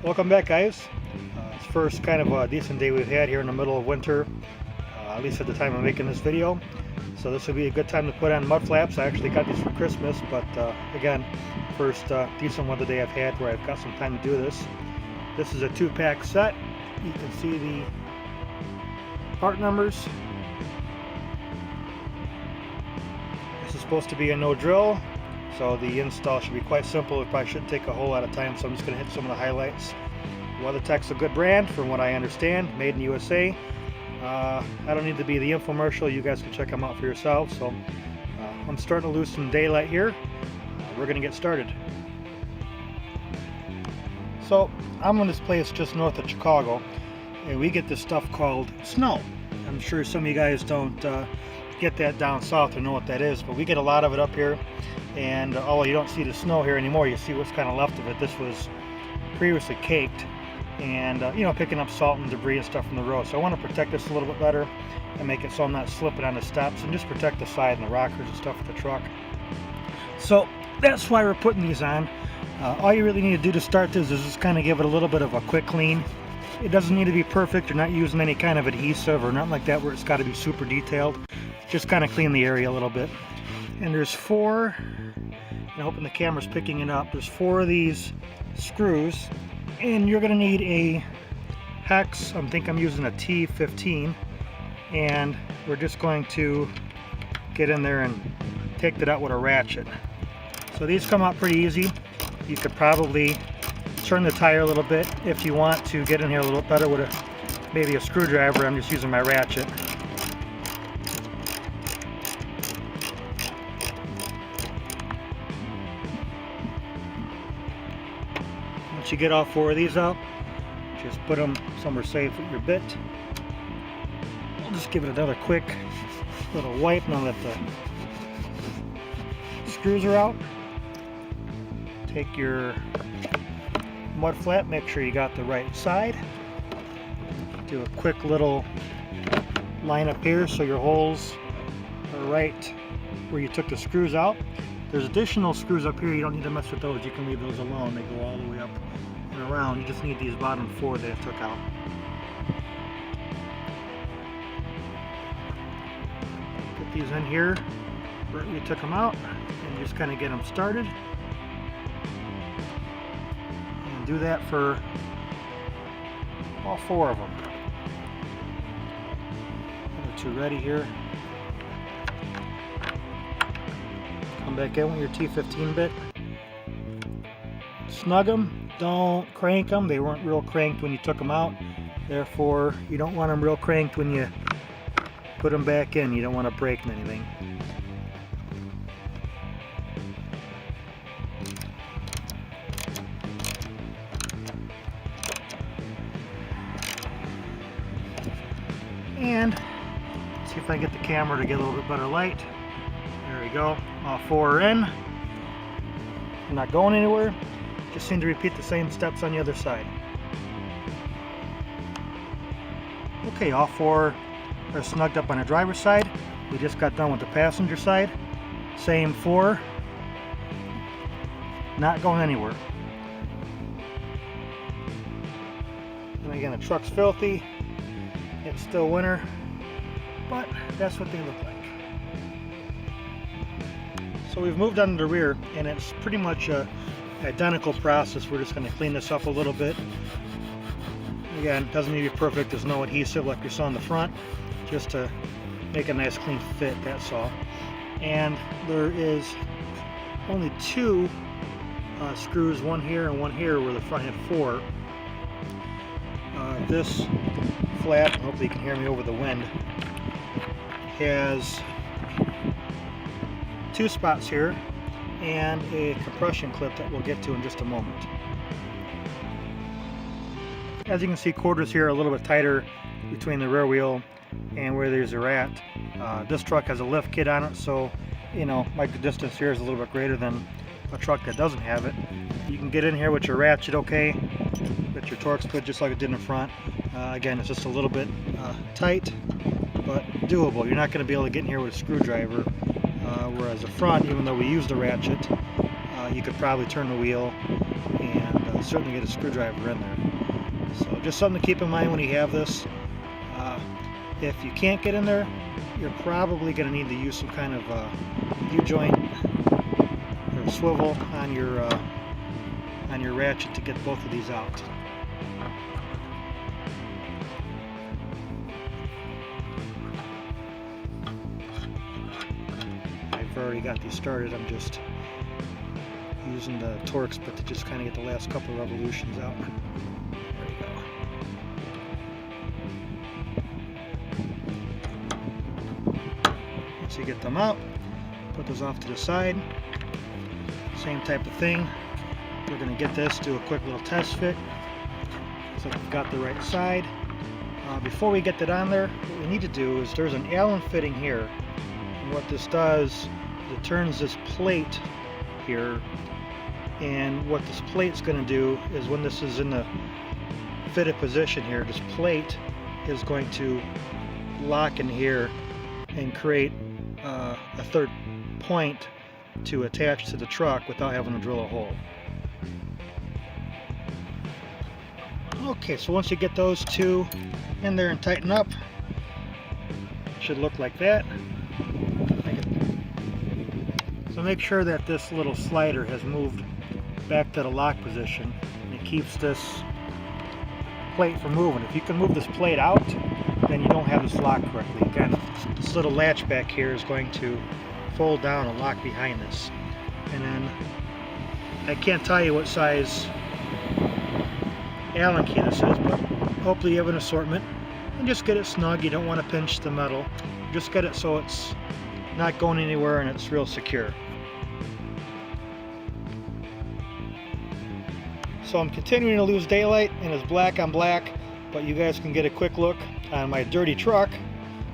Welcome back, guys. It's first kind of a decent day we've had here in the middle of winter, at least at the time of making this video. So this would be a good time to put on mud flaps. I actually got these for Christmas, but again, first decent weather day I've had where I've got some time to do this. This is a 2-pack set. You can see the part numbers. This is supposed to be a no drill, so the install should be quite simple. It probably shouldn't take a whole lot of time, so I'm just going to hit some of the highlights. WeatherTech's a good brand from what I understand, made in USA. I don't need to be the infomercial, you guys can check them out for yourselves. So I'm starting to lose some daylight here. We're going to get started. So I'm in this place just north of Chicago, and we get this stuff called snow. I'm sure some of you guys don't get that down south or know what that is, but we get a lot of it up here. And although you don't see the snow here anymore, you see what's kind of left of it. This was previously caked, and you know, picking up salt and debris and stuff from the road. So I want to protect this a little bit better and make it so I'm not slipping on the steps, and just protect the side and the rockers and stuff of the truck. So that's why we're putting these on. All you really need to do to start this is just kind of give it a little bit of a quick clean. It doesn't need to be perfect. You're not using any kind of adhesive or nothing like that where it's got to be super detailed. Just kind of clean the area a little bit. And there's 4, and I'm hoping the camera's picking it up, there's 4 of these screws, and you're going to need a hex. I think I'm using a T15, and we're just going to get in there and take that out with a ratchet. So these come out pretty easy. You could probably turn the tire a little bit if you want to get in here a little better with maybe a screwdriver. I'm just using my ratchet. Once you get all 4 of these out, just put them somewhere safe with your bit. We'll just give it another quick little wipe now that the screws are out. Take your mud flap, make sure you got the right side. Do a quick little line up here so your holes are right where you took the screws out. There's additional screws up here, you don't need to mess with those, you can leave those alone, they go all the way up and around. You just need these bottom 4 that I took out. Put these in here where you took them out and just kind of get them started. And do that for all 4 of them. Other 2 ready here. Come back in with your T15 bit. Snug them, don't crank them. They weren't real cranked when you took them out. Therefore, you don't want them real cranked when you put them back in. You don't want to break anything. And see if I can get the camera to get a little bit better light. There we go. All 4 are in. I'm not going anywhere. Just seem to repeat the same steps on the other side. Okay, all 4 are snugged up on the driver's side. We just got done with the passenger side. Same 4. Not going anywhere. And again, the truck's filthy. It's still winter, but that's what they look like. So we've moved on to the rear, and it's pretty much a identical process. We're just going to clean this up a little bit. Again, doesn't need to be perfect. There's no adhesive like you saw in the front, just to make a nice clean fit, that's all. And there is only two screws, one here and one here, where the front had four. This flap, hopefully you can hear me over the wind, has two spots here and a compression clip that we'll get to in just a moment. As you can see, quarters here are a little bit tighter between the rear wheel and where there's a rat. This truck has a lift kit on it, so you know, like the distance here is a little bit greater than a truck that doesn't have it. You can get in here with your ratchet okay, with your Torx split just like it did in front. Again, it's just a little bit tight, but doable. You're not going to be able to get in here with a screwdriver, whereas the front, even though we use the ratchet, you could probably turn the wheel and certainly get a screwdriver in there. So just something to keep in mind when you have this. If you can't get in there, you're probably going to need to use some kind of U-joint or swivel on your ratchet to get both of these out. I've already got these started. I'm just using the Torx bit to just kind of get the last couple of revolutions out. There you go. Once you get them out, put those off to the side. Same type of thing. We're going to get this, do a quick little test fit. Looks like we've got the right side. Before we get that on there, what we need to do is there's an Allen fitting here. And what this does is it turns this plate here. And what this plate's going to do is when this is in the fitted position here, this plate is going to lock in here and create a third point to attach to the truck without having to drill a hole. Okay, so once you get those two in there and tighten up, it should look like that. So make sure that this little slider has moved back to the lock position, and it keeps this plate from moving. If you can move this plate out, then you don't have this locked correctly. Again, this little latch back here is going to fold down and lock behind this. And then I can't tell you what size Allen key this is, but hopefully you have an assortment. And just get it snug. You don't want to pinch the metal. Just get it so it's not going anywhere and it's real secure. So I'm continuing to lose daylight and it's black on black, but you guys can get a quick look on my dirty truck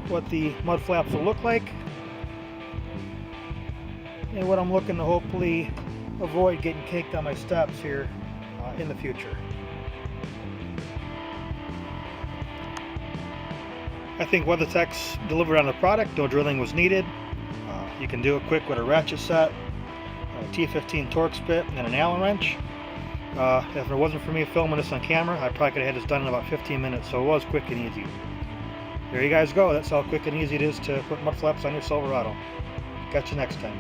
what the mud flaps will look like and what I'm looking to hopefully avoid getting caked on my steps here in the future. I think WeatherTech's delivered on the product. No drilling was needed. You can do it quick with a ratchet set, a T15 Torx bit, and an Allen wrench. If it wasn't for me filming this on camera, I probably could have had this done in about 15 minutes, so it was quick and easy. There you guys go. That's how quick and easy it is to put mud flaps on your Silverado. Catch you next time.